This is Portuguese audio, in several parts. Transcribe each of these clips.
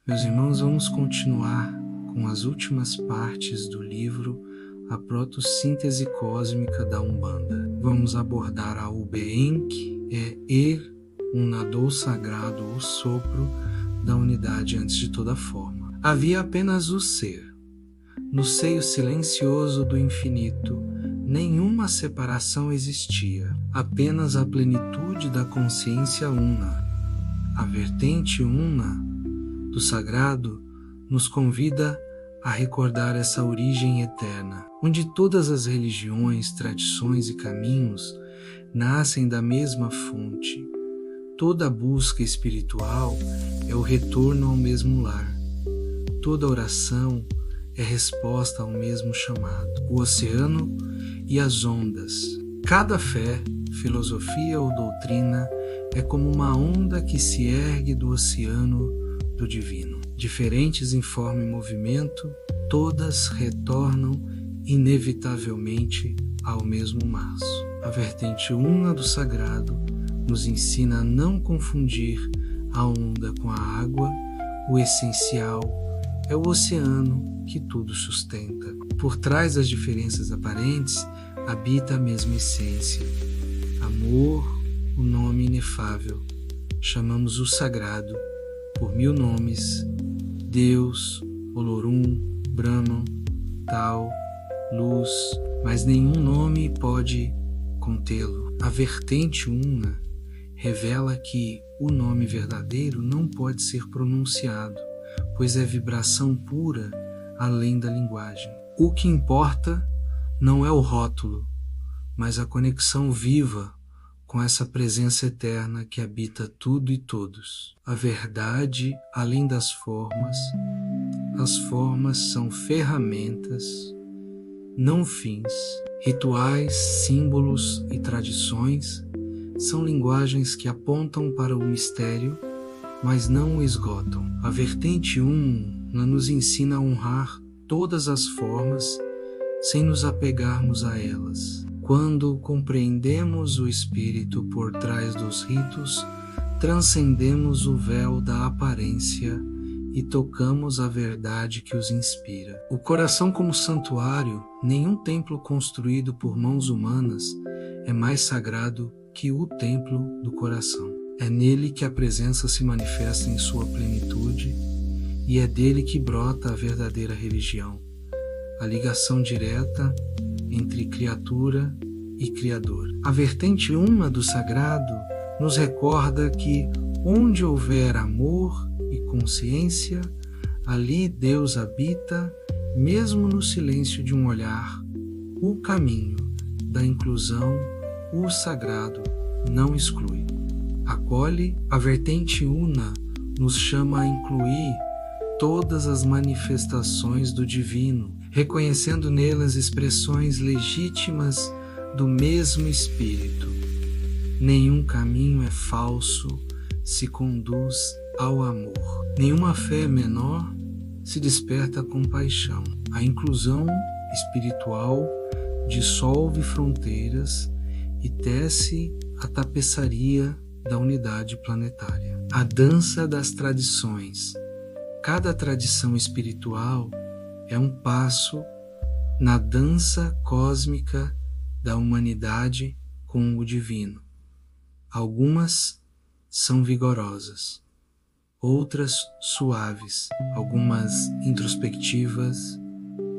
Meus irmãos, vamos continuar com as últimas partes do livro A Protossíntese Cósmica da Umbanda. Vamos abordar a Ubenque um nadou sagrado, o sopro da unidade antes de toda forma. Havia apenas o ser. No seio silencioso do infinito, nenhuma separação existia, apenas a plenitude da consciência una. A vertente una do sagrado nos convida a recordar essa origem eterna, onde todas as religiões, tradições e caminhos nascem da mesma fonte. Toda busca espiritual é o retorno ao mesmo lar. Toda oração é resposta ao mesmo chamado, o oceano e as ondas. Cada fé, filosofia ou doutrina é como uma onda que se ergue do oceano do divino. Diferentes em forma e movimento, todas retornam inevitavelmente ao mesmo maço. A vertente una do sagrado nos ensina a não confundir a onda com a água. O essencial é o oceano que tudo sustenta. Por trás das diferenças aparentes habita a mesma essência. Amor, o nome inefável. Chamamos o sagrado por 1000 nomes: Deus, Olorum, Brahman, Tal, Luz, mas nenhum nome pode contê-lo. A vertente una revela que o nome verdadeiro não pode ser pronunciado, pois é vibração pura além da linguagem. O que importa não é o rótulo, mas a conexão viva com essa presença eterna que habita tudo e todos. A verdade, além das formas, as formas são ferramentas, não fins. Rituais, símbolos e tradições são linguagens que apontam para o mistério, mas não o esgotam. A vertente una nos ensina a honrar todas as formas sem nos apegarmos a elas. Quando compreendemos o espírito por trás dos ritos, transcendemos o véu da aparência e tocamos a verdade que os inspira. O coração como santuário, nenhum templo construído por mãos humanas é mais sagrado que o templo do coração. É nele que a presença se manifesta em sua plenitude e é dele que brota a verdadeira religião, a ligação direta entre criatura e Criador. A vertente una do sagrado nos recorda que onde houver amor e consciência, ali Deus habita, mesmo no silêncio de um olhar. O caminho da inclusão, o sagrado, não exclui. Acolhe. A vertente una nos chama a incluir todas as manifestações do divino, reconhecendo nelas expressões legítimas do mesmo Espírito. Nenhum caminho é falso se conduz ao amor. Nenhuma fé menor se desperta com paixão. A inclusão espiritual dissolve fronteiras e tece a tapeçaria da unidade planetária. A dança das tradições. Cada tradição espiritual é um passo na dança cósmica da humanidade com o divino. Algumas são vigorosas, outras suaves, algumas introspectivas,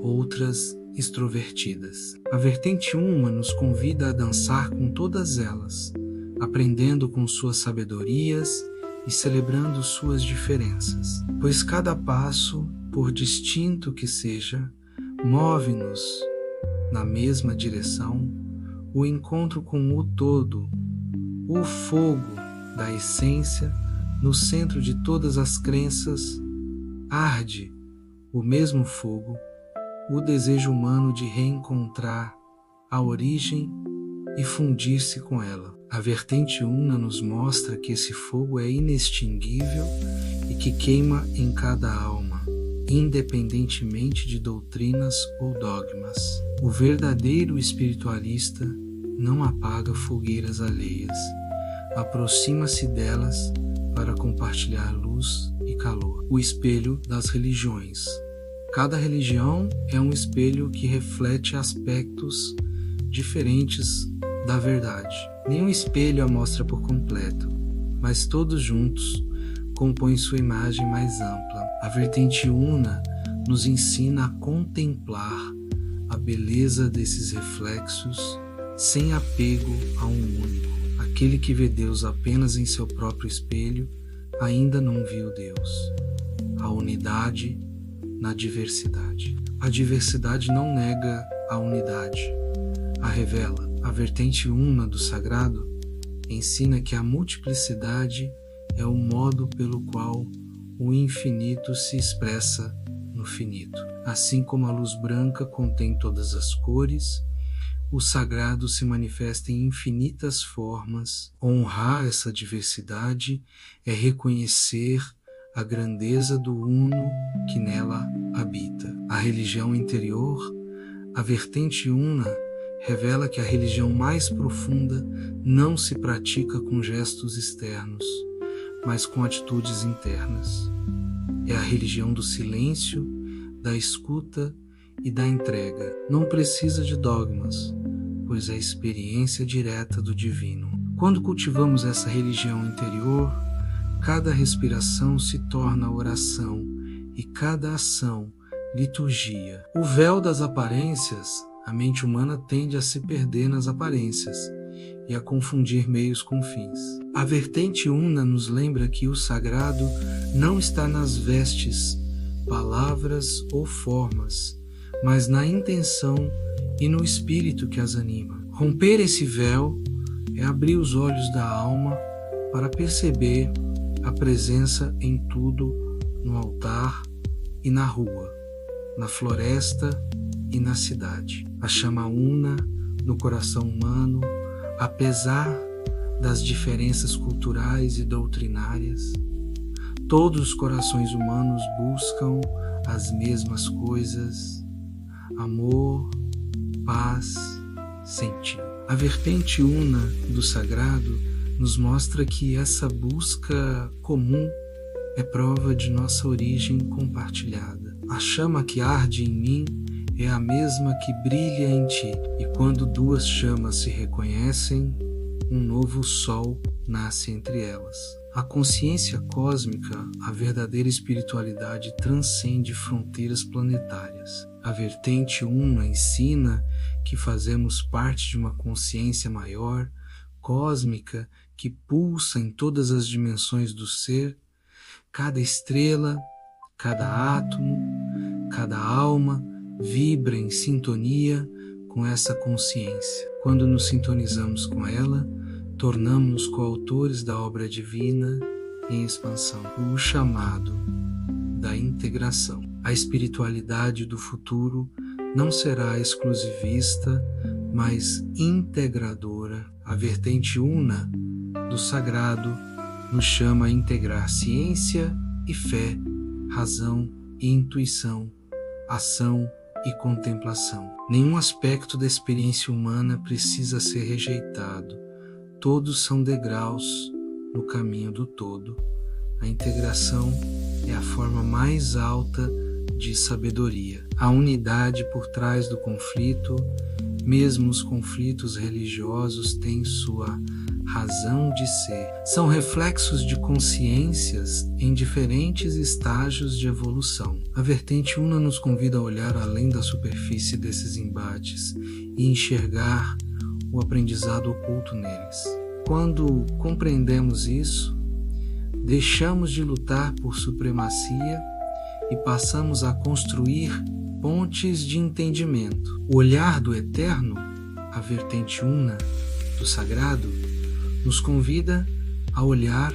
outras extrovertidas. A vertente uma nos convida a dançar com todas elas, aprendendo com suas sabedorias e celebrando suas diferenças, pois cada passo, por distinto que seja, move-nos na mesma direção, o encontro com o todo, o fogo da essência no centro de todas as crenças. Arde o mesmo fogo, o desejo humano de reencontrar a origem e fundir-se com ela. A vertente una nos mostra que esse fogo é inextinguível e que queima em cada alma, independentemente de doutrinas ou dogmas. O verdadeiro espiritualista não apaga fogueiras alheias, aproxima-se delas para compartilhar luz e calor. O espelho das religiões. Cada religião é um espelho que reflete aspectos diferentes da verdade. Nenhum espelho a mostra por completo, mas todos juntos compõem sua imagem mais ampla. A vertente una nos ensina a contemplar a beleza desses reflexos sem apego a um único. Aquele que vê Deus apenas em seu próprio espelho ainda não viu Deus. A unidade na diversidade. A diversidade não nega a unidade, a revela. A vertente una do sagrado ensina que a multiplicidade é o modo pelo qual o infinito se expressa no finito. Assim como a luz branca contém todas as cores, o sagrado se manifesta em infinitas formas. Honrar essa diversidade é reconhecer a grandeza do uno que nela habita. A religião interior, a vertente una, revela que a religião mais profunda não se pratica com gestos externos, mas com atitudes internas. É a religião do silêncio, da escuta e da entrega. Não precisa de dogmas, pois é a experiência direta do divino. Quando cultivamos essa religião interior, cada respiração se torna oração e cada ação liturgia. O véu das aparências, a mente humana tende a se perder nas aparências e a confundir meios com fins. A vertente una nos lembra que o sagrado não está nas vestes, palavras ou formas, mas na intenção e no espírito que as anima. Romper esse véu é abrir os olhos da alma para perceber a presença em tudo, no altar e na rua, na floresta e na cidade. A chama una no coração humano, apesar das diferenças culturais e doutrinárias. Todos os corações humanos buscam as mesmas coisas: amor, paz, sentido. A vertente una do sagrado nos mostra que essa busca comum é prova de nossa origem compartilhada. A chama que arde em mim é a mesma que brilha em ti, e quando duas chamas se reconhecem, um novo sol nasce entre elas. A consciência cósmica, a verdadeira espiritualidade, transcende fronteiras planetárias. A vertente una ensina que fazemos parte de uma consciência maior, cósmica, que pulsa em todas as dimensões do ser. Cada estrela, cada átomo, cada alma vibra em sintonia com essa consciência. Quando nos sintonizamos com ela, tornamos-nos coautores da obra divina em expansão, o chamado da integração. A espiritualidade do futuro não será exclusivista, mas integradora. A vertente una do sagrado nos chama a integrar ciência e fé, razão e intuição, ação e contemplação. Nenhum aspecto da experiência humana precisa ser rejeitado. Todos são degraus no caminho do todo. A integração é a forma mais alta de sabedoria. A unidade por trás do conflito, mesmo os conflitos religiosos, têm sua razão de ser. São reflexos de consciências em diferentes estágios de evolução. A vertente una nos convida a olhar além da superfície desses embates e enxergar o aprendizado oculto neles. Quando compreendemos isso, deixamos de lutar por supremacia e passamos a construir pontes de entendimento. O olhar do eterno, a vertente una do sagrado, nos convida a olhar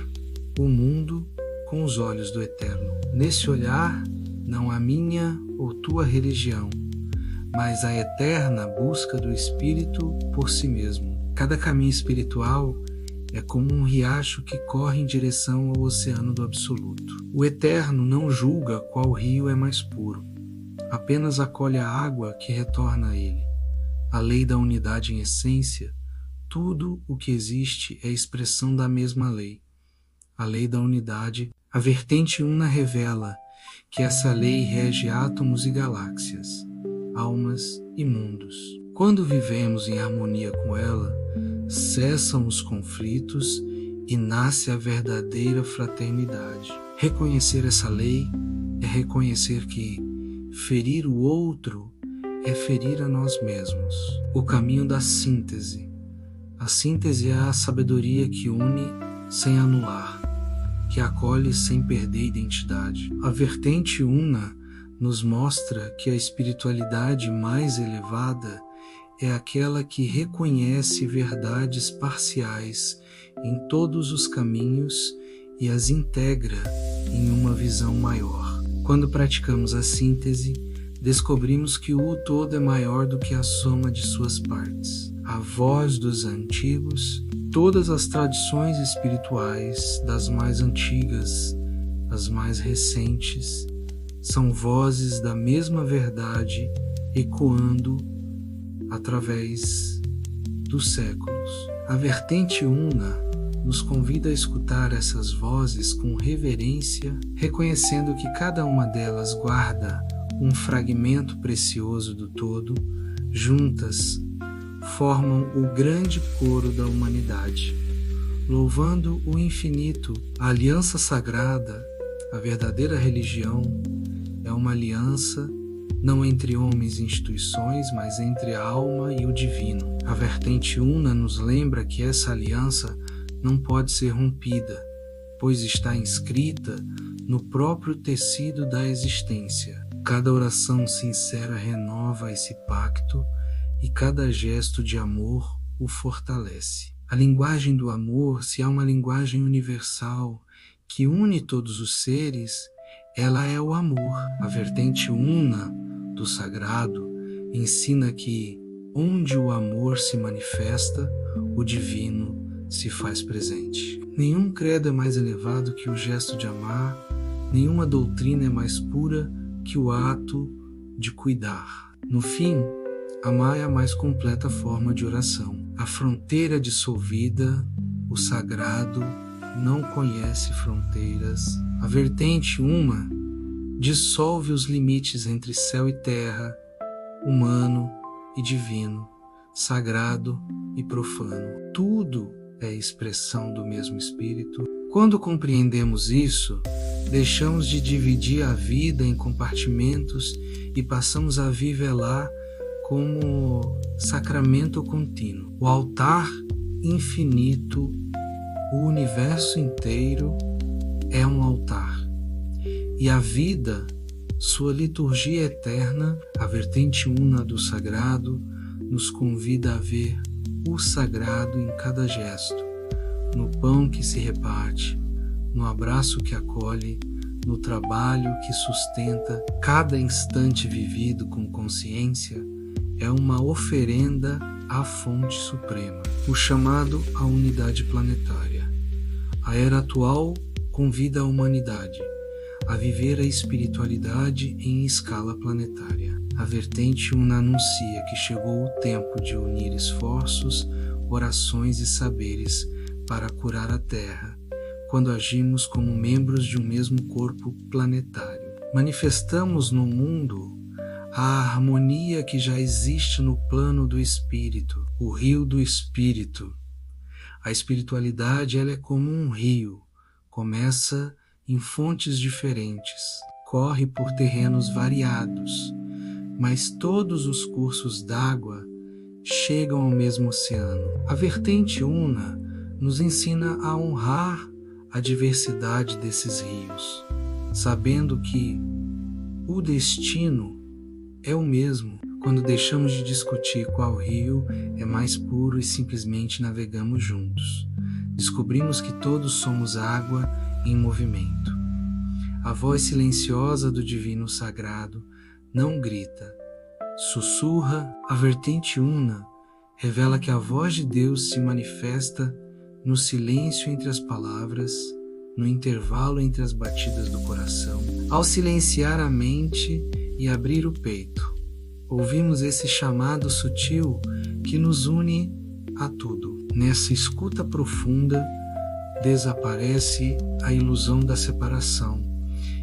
o mundo com os olhos do eterno. Nesse olhar, não a minha ou tua religião, mas a eterna busca do espírito por si mesmo. Cada caminho espiritual é como um riacho que corre em direção ao oceano do absoluto. O eterno não julga qual rio é mais puro, apenas acolhe a água que retorna a ele. A lei da unidade em essência, tudo o que existe é expressão da mesma lei. A lei da unidade A vertente una revela que essa lei rege átomos e galáxias, almas e mundos. Quando vivemos em harmonia com ela, cessam os conflitos e nasce a verdadeira fraternidade. Reconhecer essa lei é reconhecer que ferir o outro é ferir a nós mesmos. O caminho da síntese. A síntese é a sabedoria que une sem anular, que acolhe sem perder identidade. A vertente una nos mostra que a espiritualidade mais elevada é aquela que reconhece verdades parciais em todos os caminhos e as integra em uma visão maior. Quando praticamos a síntese, descobrimos que o todo é maior do que a soma de suas partes. A voz dos antigos, todas as tradições espirituais, das mais antigas às mais recentes, são vozes da mesma verdade ecoando através dos séculos. A vertente una nos convida a escutar essas vozes com reverência, reconhecendo que cada uma delas guarda um fragmento precioso do todo. Juntas formam o grande coro da humanidade, louvando o infinito. A aliança sagrada, a verdadeira religião, é uma aliança não entre homens e instituições, mas entre a alma e o divino. A vertente una nos lembra que essa aliança não pode ser rompida, pois está inscrita no próprio tecido da existência. Cada oração sincera renova esse pacto e cada gesto de amor o fortalece. A linguagem do amor, se há uma linguagem universal que une todos os seres, ela é o amor. A vertente una do sagrado ensina que onde o amor se manifesta, o divino se faz presente. Nenhum credo é mais elevado que o gesto de amar, nenhuma doutrina é mais pura que o ato de cuidar. No fim, amar é a mais completa forma de oração. A fronteira dissolvida, o sagrado, não conhece fronteiras. A vertente uma dissolve os limites entre céu e terra, humano e divino, sagrado e profano. Tudo é expressão do mesmo Espírito. Quando compreendemos isso, deixamos de dividir a vida em compartimentos e passamos a vivê-la como sacramento contínuo. O altar infinito, o universo inteiro é um altar. E a vida, sua liturgia eterna, a vertente una do sagrado, nos convida a ver o sagrado em cada gesto, no pão que se reparte, no abraço que acolhe, no trabalho que sustenta. Cada instante vivido com consciência é uma oferenda à fonte suprema. O chamado à unidade planetária. A era atual convida a humanidade a viver a espiritualidade em escala planetária. A vertente una anuncia que chegou o tempo de unir esforços, orações e saberes para curar a Terra, quando agimos como membros de um mesmo corpo planetário. Manifestamos no mundo a harmonia que já existe no plano do Espírito, o rio do Espírito. A espiritualidade, ela é como um rio, começa em fontes diferentes, corre por terrenos variados, mas todos os cursos d'água chegam ao mesmo oceano. A vertente una nos ensina a honrar a diversidade desses rios, sabendo que o destino é o mesmo quando deixamos de discutir qual rio é mais puro e simplesmente navegamos juntos. Descobrimos que todos somos água em movimento. A voz silenciosa do divino sagrado não grita, sussurra. A vertente una revela que a voz de Deus se manifesta no silêncio entre as palavras, no intervalo entre as batidas do coração. Ao silenciar a mente e abrir o peito, ouvimos esse chamado sutil que nos une a tudo. Nessa escuta profunda, desaparece a ilusão da separação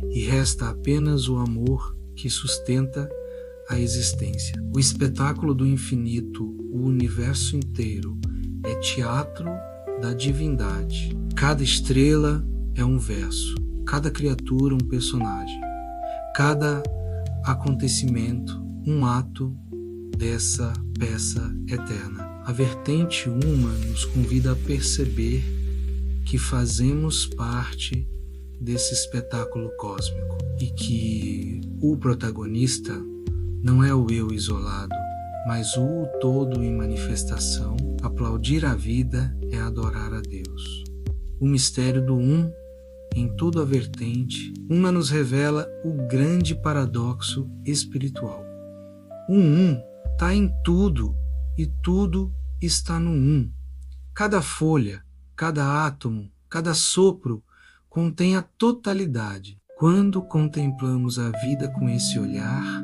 e resta apenas o amor que sustenta a existência. O espetáculo do infinito, o universo inteiro, é teatro da divindade. Cada estrela é um verso, cada criatura um personagem, cada acontecimento um ato dessa peça eterna. A vertente uma nos convida a perceber que fazemos parte desse espetáculo cósmico e que o protagonista não é o eu isolado, mas o todo em manifestação. Aplaudir a vida é adorar a Deus. O mistério do em toda a vertente, uma nos revela o grande paradoxo espiritual. O está em tudo e tudo está no Cada folha, cada átomo, cada sopro contém a totalidade. Quando contemplamos a vida com esse olhar,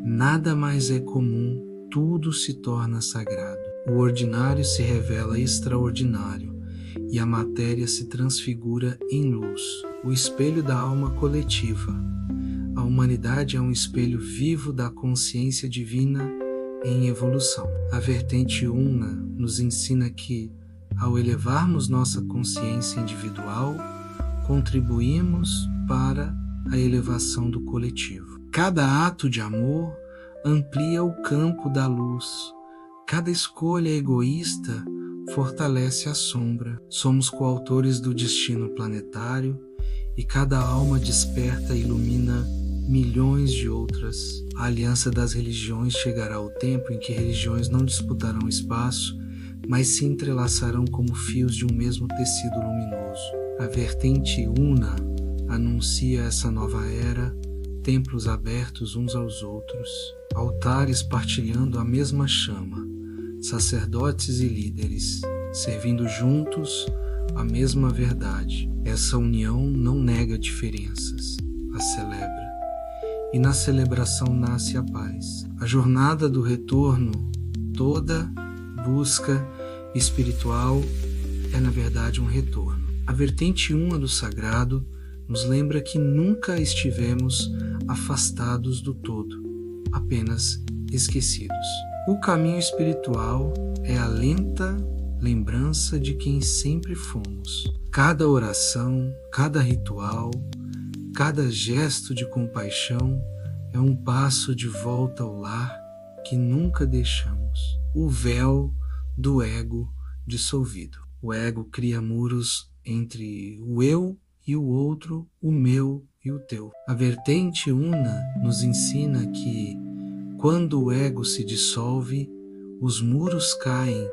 nada mais é comum, tudo se torna sagrado. O ordinário se revela extraordinário e a matéria se transfigura em luz, o espelho da alma coletiva. A humanidade é um espelho vivo da consciência divina em evolução. A vertente una nos ensina que, ao elevarmos nossa consciência individual, contribuímos para a elevação do coletivo. Cada ato de amor amplia o campo da luz. Cada escolha egoísta fortalece a sombra. Somos coautores do destino planetário e cada alma desperta e ilumina milhões de outras. A aliança das religiões chegará ao tempo em que religiões não disputarão espaço, mas se entrelaçarão como fios de um mesmo tecido luminoso. A vertente una anuncia essa nova era, templos abertos uns aos outros, altares partilhando a mesma chama, sacerdotes e líderes, servindo juntos a mesma verdade. Essa união não nega diferenças, a celebra. E na celebração nasce a paz. A jornada do retorno, toda busca espiritual é na verdade um retorno. A vertente uma do sagrado nos lembra que nunca estivemos afastados do todo, apenas esquecidos. O caminho espiritual é a lenta lembrança de quem sempre fomos. Cada oração, cada ritual, cada gesto de compaixão é um passo de volta ao lar que nunca deixamos. O véu do ego dissolvido. O ego cria muros entre o eu e o outro, o meu e o teu. A vertente una nos ensina que, quando o ego se dissolve, os muros caem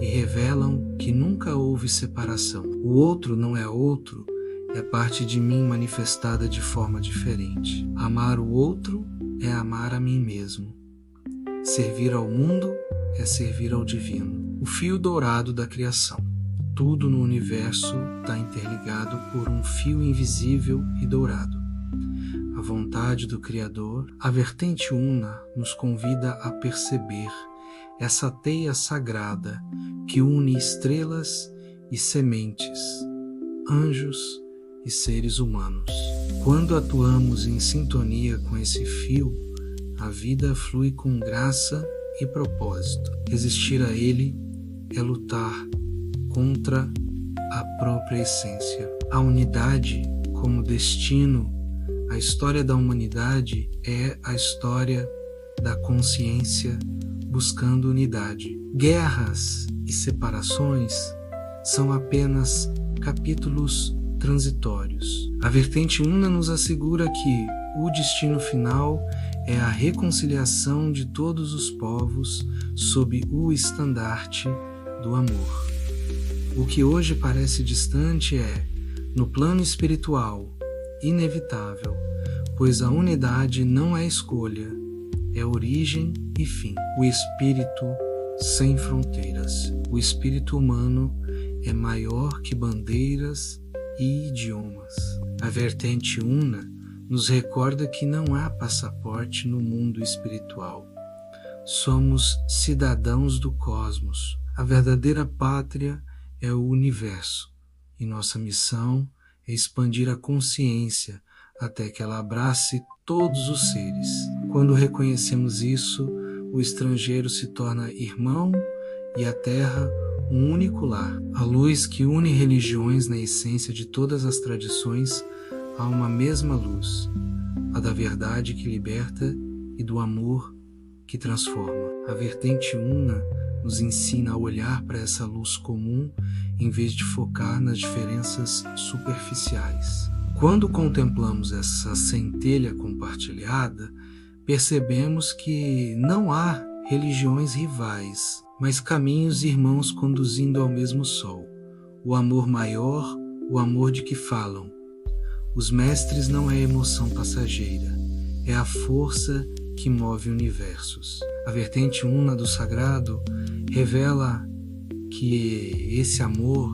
e revelam que nunca houve separação. O outro não é outro, é parte de mim manifestada de forma diferente. Amar o outro é amar a mim mesmo. Servir ao mundo é servir ao divino. O fio dourado da criação. Tudo no universo está interligado por um fio invisível e dourado. A vontade do Criador, a vertente una nos convida a perceber essa teia sagrada que une estrelas e sementes, anjos e seres humanos. Quando atuamos em sintonia com esse fio, a vida flui com graça e propósito. Resistir a ele é lutar contra a própria essência. A unidade como destino, a história da humanidade é a história da consciência buscando unidade. Guerras e separações são apenas capítulos transitórios. A vertente una nos assegura que o destino final é a reconciliação de todos os povos sob o estandarte do amor. O que hoje parece distante é, no plano espiritual, inevitável, pois a unidade não é escolha, é origem e fim. O espírito sem fronteiras. O espírito humano é maior que bandeiras e idiomas. A vertente una nos recorda que não há passaporte no mundo espiritual. Somos cidadãos do cosmos. A verdadeira pátria é o universo. e nossa missão é expandir a consciência até que ela abrace todos os seres. Quando reconhecemos isso, o estrangeiro se torna irmão e a terra um único lar. A luz que une religiões na essência de todas as tradições há uma mesma luz, a da verdade que liberta e do amor que transforma. A vertente Una nos ensina a olhar para essa luz comum em vez de focar nas diferenças superficiais. Quando contemplamos essa centelha compartilhada, percebemos que não há religiões rivais, mas caminhos irmãos conduzindo ao mesmo sol. O amor maior, o amor de que falam. Os mestres não é emoção passageira, é a força que move universos. A vertente Una do sagrado revela que esse amor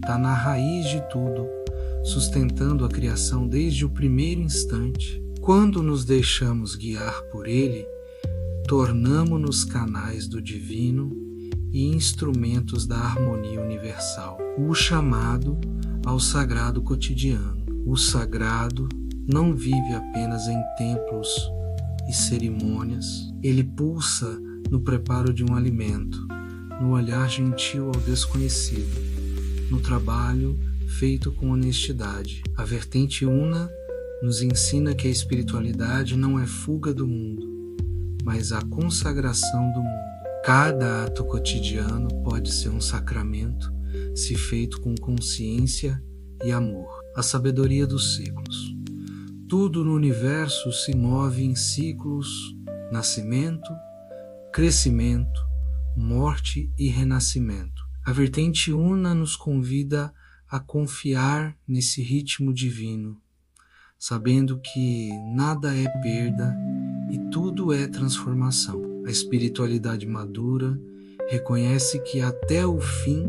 está na raiz de tudo, sustentando a criação desde o primeiro instante. Quando nos deixamos guiar por ele, tornamo-nos canais do divino e instrumentos da harmonia universal. O chamado ao sagrado cotidiano. O sagrado não vive apenas em templos e cerimônias. Ele pulsa no preparo de um alimento, no olhar gentil ao desconhecido, no trabalho feito com honestidade. A vertente Una nos ensina que a espiritualidade não é fuga do mundo, mas a consagração do mundo. Cada ato cotidiano pode ser um sacramento se feito com consciência e amor. A sabedoria dos ciclos. Tudo no universo se move em ciclos: nascimento, crescimento, morte e renascimento. A vertente Una nos convida a confiar nesse ritmo divino, sabendo que nada é perda e tudo é transformação. A espiritualidade madura reconhece que até o fim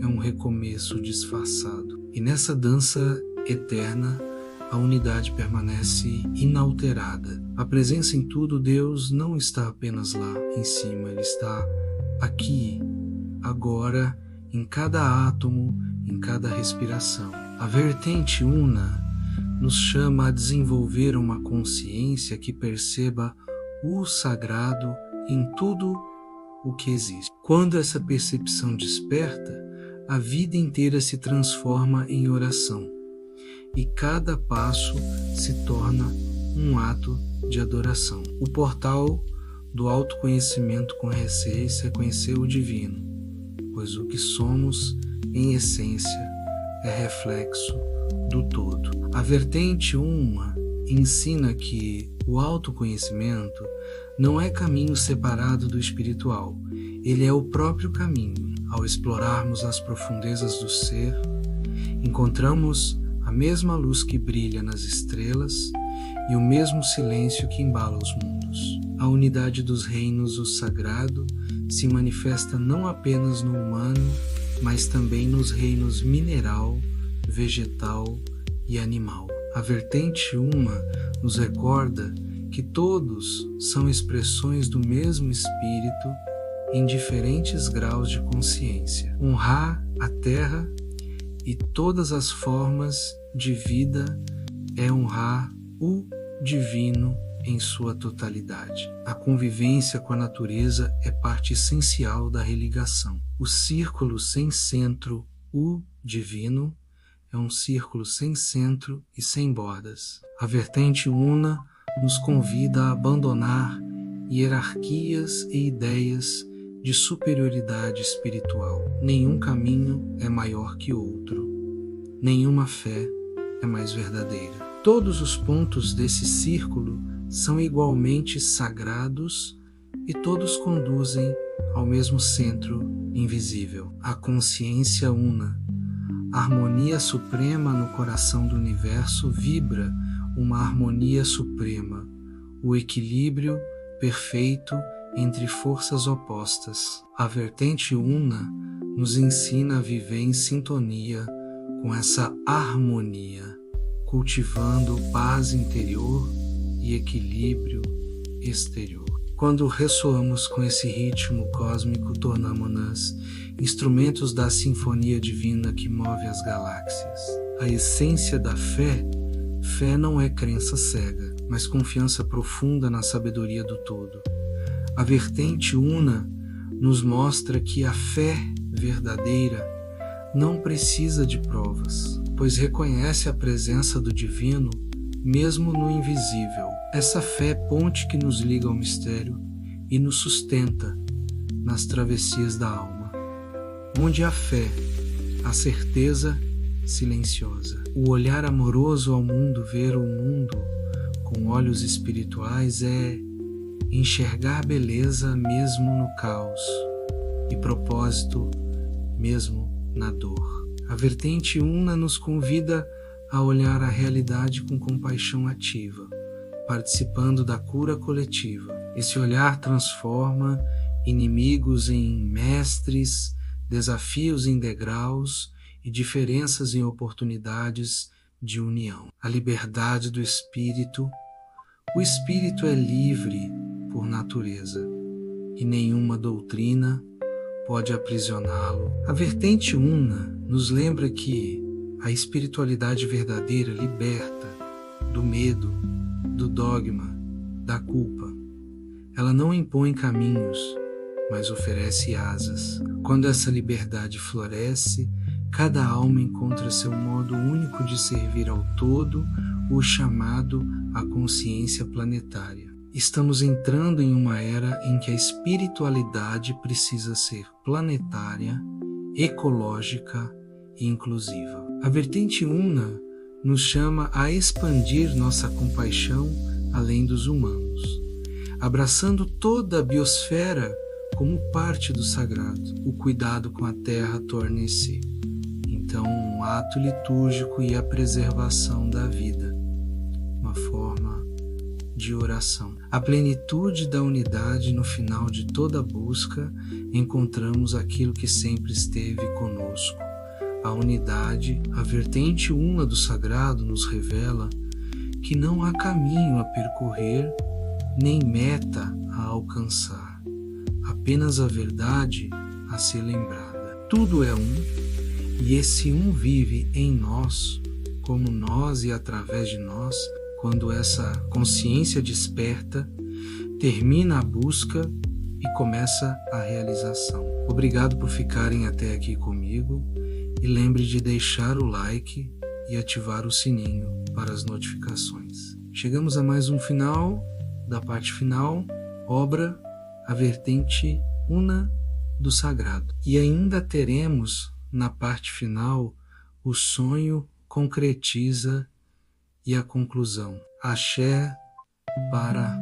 é um recomeço disfarçado. E nessa dança eterna, a unidade permanece inalterada. A presença em tudo, Deus não está apenas lá em cima, Ele está aqui, agora, em cada átomo, em cada respiração. A vertente Una nos chama a desenvolver uma consciência que perceba o sagrado em tudo o que existe. Quando essa percepção desperta, a vida inteira se transforma em oração e cada passo se torna um ato de adoração. O portal do autoconhecimento com receio é conhecer o divino, pois o que somos, em essência, é reflexo do todo. A vertente Uma ensina que o autoconhecimento não é caminho separado do espiritual, ele é o próprio caminho. Ao explorarmos as profundezas do ser, encontramos a mesma luz que brilha nas estrelas e o mesmo silêncio que embala os mundos. A unidade dos reinos, o sagrado, se manifesta não apenas no humano, mas também nos reinos mineral, vegetal e animal. A vertente Uma nos recorda que todos são expressões do mesmo espírito em diferentes graus de consciência. Honrar a terra e todas as formas de vida é honrar o divino em sua totalidade. A convivência com a natureza é parte essencial da religação. O círculo sem centro, o divino, é um círculo sem centro e sem bordas. A vertente Una nos convida a abandonar hierarquias e ideias de superioridade espiritual. Nenhum caminho é maior que outro. Nenhuma fé é mais verdadeira. Todos os pontos desse círculo são igualmente sagrados e todos conduzem ao mesmo centro invisível. A consciência Una, a harmonia suprema no coração do universo, vibra uma harmonia suprema, o equilíbrio perfeito entre forças opostas. A vertente Una nos ensina a viver em sintonia com essa harmonia, cultivando paz interior e equilíbrio exterior. quando ressoamos com esse ritmo cósmico, tornamo-nos instrumentos da sinfonia divina que move as galáxias. A essência da fé não é crença cega, mas confiança profunda na sabedoria do todo. A vertente una nos mostra que a fé verdadeira não precisa de provas, pois reconhece a presença do divino mesmo no invisível. Essa fé é ponte que nos liga ao mistério e nos sustenta nas travessias da alma, onde a fé, a certeza silenciosa, o olhar amoroso ao mundo, ver o mundo com olhos espirituais é enxergar beleza mesmo no caos e propósito mesmo na dor. A vertente una nos convida a olhar a realidade com compaixão ativa, participando da cura coletiva. Esse olhar transforma inimigos em mestres, desafios em degraus e diferenças em oportunidades de união. A liberdade do espírito. O espírito é livre por natureza e nenhuma doutrina pode aprisioná-lo. A vertente una nos lembra que a espiritualidade verdadeira liberta do medo, do dogma, da culpa. Ela não impõe caminhos, mas oferece asas. Quando essa liberdade floresce, cada alma encontra seu modo único de servir ao todo, o chamado à consciência planetária. Estamos entrando em uma era em que a espiritualidade precisa ser planetária, ecológica e inclusiva. A vertente una nos chama a expandir nossa compaixão além dos humanos, abraçando toda a biosfera como parte do sagrado. O cuidado com a terra torna-se, então, um ato litúrgico e a preservação da vida, uma forma de oração. A plenitude da unidade, no final de toda busca, encontramos aquilo que sempre esteve conosco. A unidade, a vertente una do sagrado nos revela que não há caminho a percorrer, nem meta a alcançar, apenas a verdade a ser lembrada. Tudo é um, e esse um vive em nós, como nós e através de nós. Quando essa consciência desperta, termina a busca e começa a realização. Obrigado por ficarem até aqui comigo e lembre de deixar o like e ativar o sininho para as notificações. Chegamos a mais um final da parte final, obra A Vertente Una do Sagrado. E ainda teremos na parte final o sonho concretiza e a conclusão. Axé para